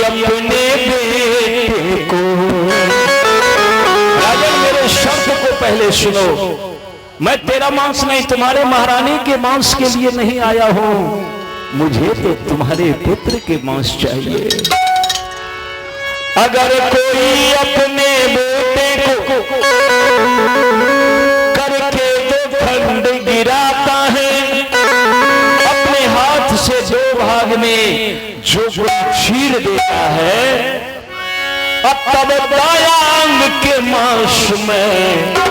अपने बेटे को। राजन मेरे शब्द को पहले सुनो, मैं तेरा मांस नहीं, तुम्हारे महारानी के मांस के लिए नहीं आया हूं, मुझे तो तुम्हारे पुत्र के मांस चाहिए। अगर कोई अपने बेटे को करके दो खंड गिराता है, अपने हाथ से दो भाग में जो चीर देता है, अब तब दाया अंग के मांस में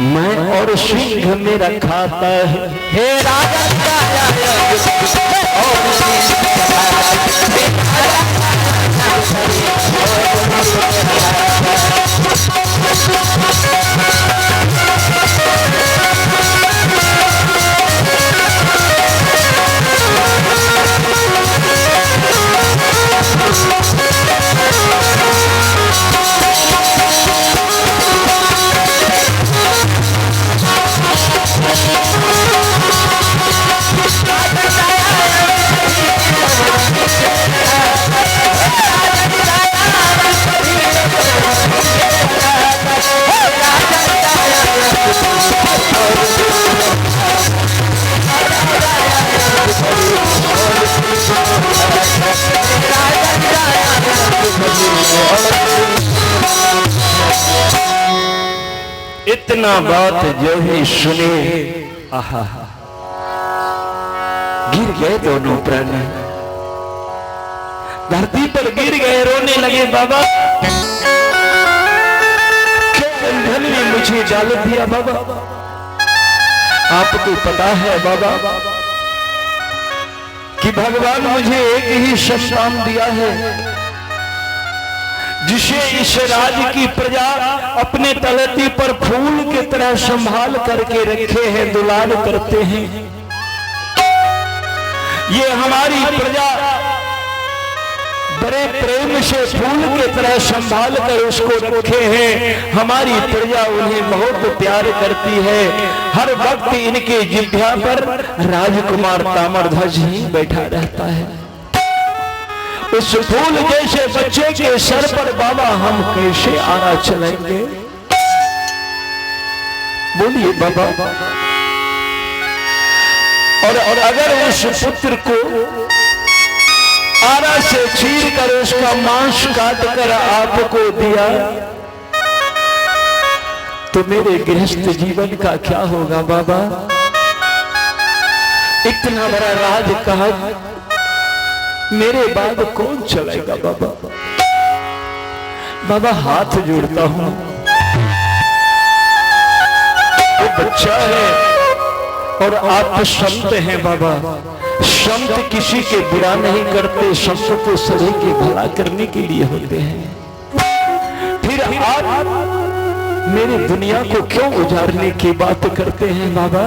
मैं और सिंह मेरा खाता है। हे राजा दाया और सिंह इतना बात जो ही सुने, आहा, गिर गए दोनों प्राणी, धरती पर गिर गए, रोने लगे। बाबा क्यों बंधन में मुझे डाल दिया बाबा? आपको पता है बाबा कि भगवान मुझे एक ही संतान दिया है, जिसे इस राज्य की प्रजा अपने तलती पर फूल की तरह संभाल करके रखे हैं, दुलार करते हैं। ये हमारी प्रजा बड़े प्रेम से फूल की तरह संभाल कर उसको रखे हैं। हमारी प्रजा उन्हें बहुत प्यार करती है। हर वक्त इनके जिह्वा पर राजकुमार ताम्रध्वज ही बैठा रहता है। इस फूल जैसे बच्चे के सर पर बाबा हम कैसे आना चलेंगे? बोलिए बाबा। और अगर उस पुत्र को आरा से चीर कर उसका मांस काट कर आपको दिया तो मेरे गृहस्थ जीवन का क्या होगा बाबा? इतना बड़ा राज कहा मेरे बाद कौन चलाएगा बाबा? बाबा हाथ जोड़ता हूं, वो बच्चा है और आप तो संत हैं बाबा। संत किसी के बुरा नहीं करते, संत तो सभी के भला करने के लिए होते हैं। फिर आप मेरी दुनिया को क्यों उजाड़ने की बात करते हैं बाबा?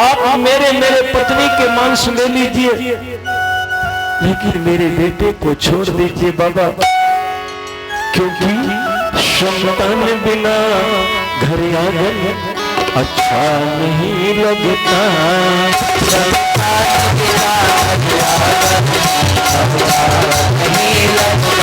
आप मेरे पत्नी के मांस ले लीजिए, लेकिन मेरे बेटे को छोड़ दीजिए बाबा, क्योंकि संतान बिना घर आंगन अच्छा नहीं लगता। नहीं लगता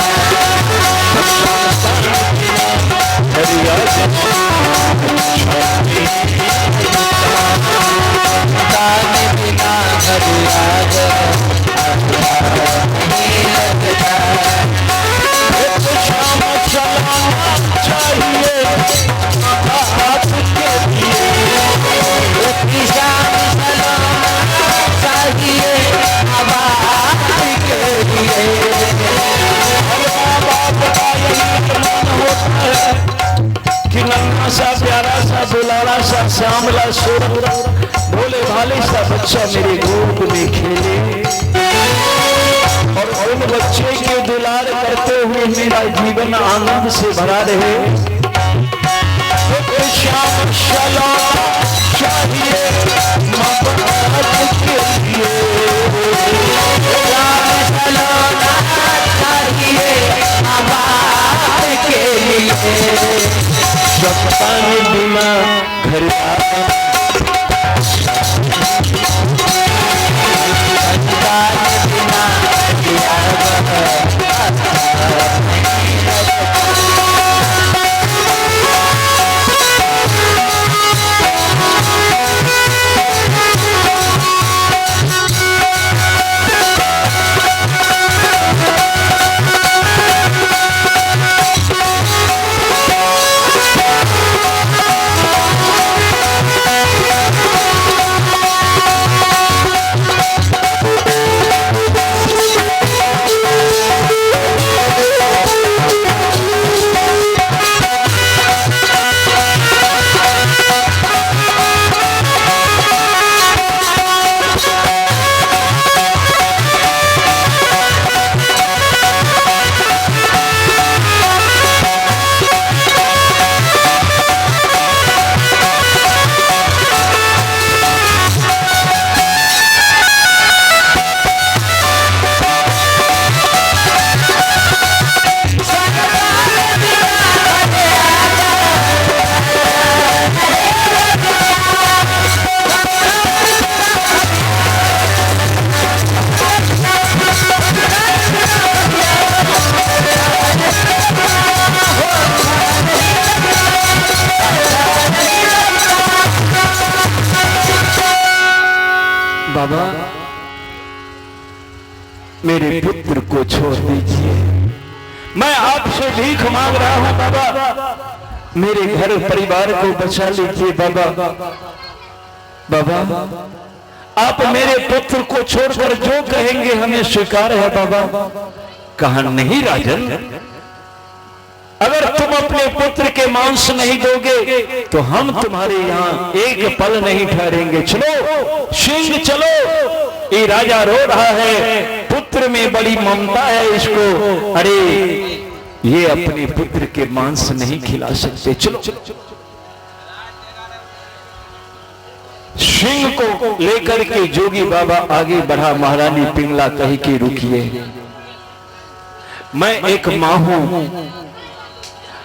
सा प्यारा सा दुलारा सा श्यामला सूरत भोले भाले सा बच्चा मेरे गोद में खेले और उन बच्चे के दुलार करते हुए मेरा जीवन आनंद से भरा रहे। तो श्याम शलाना चाहिए के लिए, श्याम शलाना चाहिए आबाद के लिए। संतान बिना घर बिना मेरे पुत्र को छोड़ दीजिए। मैं आपसे भीख मांग रहा हूं बाबा, मेरे घर परिवार को बचा लीजिए बाबा। बाबा आप मेरे पुत्र को छोड़कर जो कहेंगे हमें स्वीकार है बाबा। कहा नहीं राजन, अगर तुम अपने पुत्र के मांस नहीं दोगे तो हम तुम्हारे यहाँ एक पल नहीं ठहरेंगे। चलो सिंह चलो। ये राजा रो रहा है, पुत्र में बड़ी ममता है इसको। अरे ये अपने पुत्र के मांस नहीं खिला सकते, चलो। सिंह को लेकर के जोगी बाबा आगे बढ़ा। महारानी पिंगला कही कि रुकिए, मैं एक मां हूं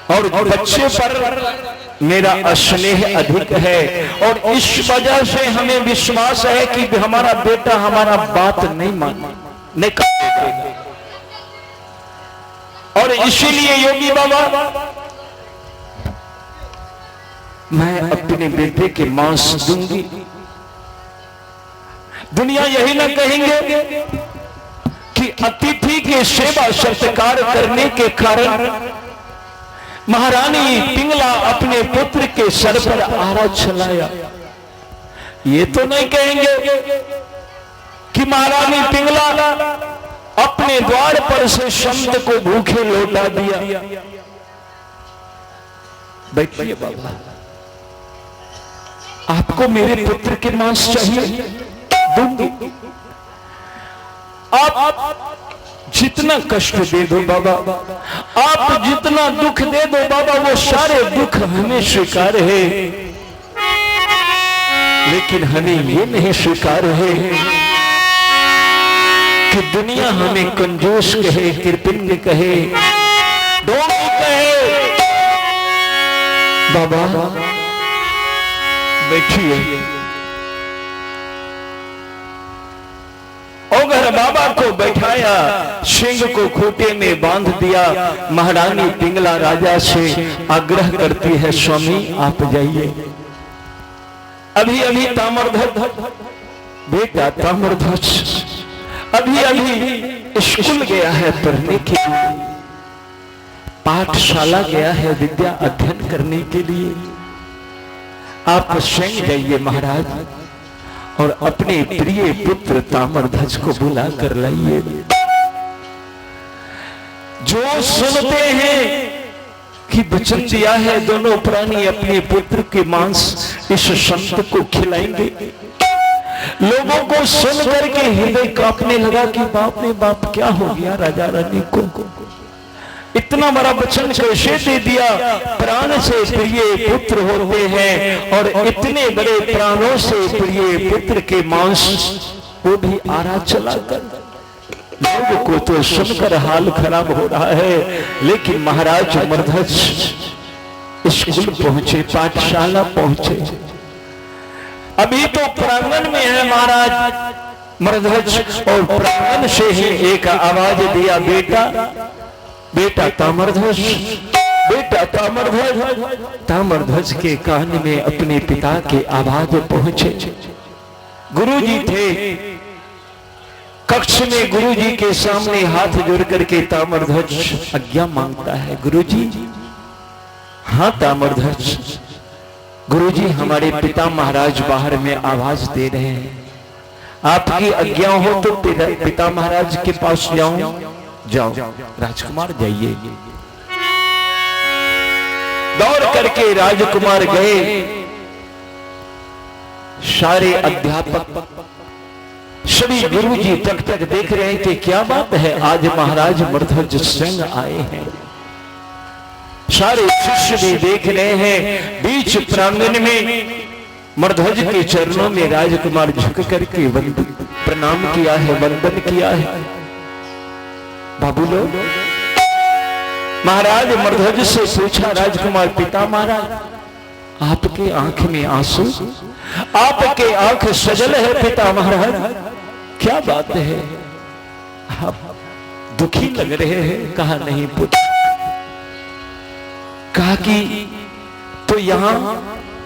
और बच्चे पर मेरा स्नेह अधिक है, और इस वजह से हमें विश्वास है कि हमारा बेटा हमारा बात नहीं नहीं करेगा, और इसीलिए योगी बाबा मैं अपने बेटे के मांस दूंगी। दुनिया यही ना कहेंगे कि अतिथि की सेवा सत्कार करने के कारण महारानी पिंगला अपने पुत्र के सर पर आरा चलाया। ये तो नहीं कहेंगे कि महारानी पिंगला अपने द्वार पर से संत को भूखे लौटा दिया। बैठिए बाबा, आपको मेरे पुत्र के मांस चाहिए, दूंगी। आप जितना कष्ट दे दो बाबा, आप जितना दुख दे दो बाबा, वो सारे दुख हमें स्वीकार है, लेकिन हमें ये नहीं स्वीकार है कि दुनिया हमें कंजूस कहे, कृपण कहे, ढोंगी कहे। बाबा बैठिए। ओघर बाबा को बैठाया, सिंह को खूंटे में बांध दिया। महारानी पिंगला राजा से आग्रह करती है, स्वामी आप जाइए। अभी अभी ताम्रध्वज बेटा ताम्रध्वज अभी अभी स्कूल गया है पढ़ने के लिए, पाठशाला गया है विद्या अध्ययन करने के लिए। आप स्वयं जाइए महाराज, और अपने प्रिय पुत्र ताम्रध्वज को बुला कर लाइए। जो सुनते हैं कि वचन दिया है दोनों प्राणी अपने पुत्र के मांस इस संत को खिलाएंगे, लोगों को सुन करके हृदय कांपने लगा कि बाप रे बाप क्या हो गया राजा रानी को, इतना बड़ा वचन कैसे दे दिया। प्राण से प्रिय पुत्र होते हैं, और इतने बड़े प्राणों से प्रिय पुत्र के मांस वो भी आरा चलाकर। लोगों को तो सुनकर हाल खराब हो रहा है, लेकिन महाराज मरध्वज स्कूल पहुंचे, पाठशाला पहुंचे। अभी तो प्रांगण में है महाराज मरध्वज, और प्रांगण से ही एक आवाज दिया, बेटा बेटा ताम्रध्वज, बेटा ताम्रध्वज। ताम्रध्वज के कान में अपने पिता के आवाज पहुंचे। गुरुजी थे कक्ष में, गुरुजी के सामने हाथ जोड़ करके ताम्रध्वज आज्ञा मांगता है। गुरुजी, हाँ ताम्रध्वज। गुरुजी हमारे पिता महाराज बाहर में आवाज दे रहे हैं, आपकी आज्ञा हो तो पिता महाराज के पास जाऊं। जाओ राजकुमार जाइए। दौड़ करके राजकुमार गए। सारे अध्यापक सभी गुरुजी तक तक देख रहे थे, क्या बात है आज महाराज मरध्वज स्वयं आए हैं। सारे शिष्य भी देख रहे हैं। बीच प्रांगण में मरध्वज के चरणों में राजकुमार झुक करके प्रणाम किया है, वंदन किया है। बाबू लोग, महाराज मरध्वज से पूछा राजकुमार, पिता महाराज आपके आंख में आंसू, आपके आंख सजल है पिता महाराज, क्या बात है, आप दुखी लग रहे हैं। कहा नहीं पुत्र, कहा कि तो यहां,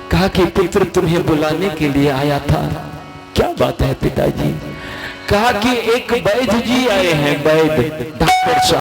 कहा कि पुत्र तुम्हें बुलाने के लिए आया था। क्या बात है पिताजी? कहा कि एक वैद्य जी आए हैं, वैद्य डॉक्टर साहब।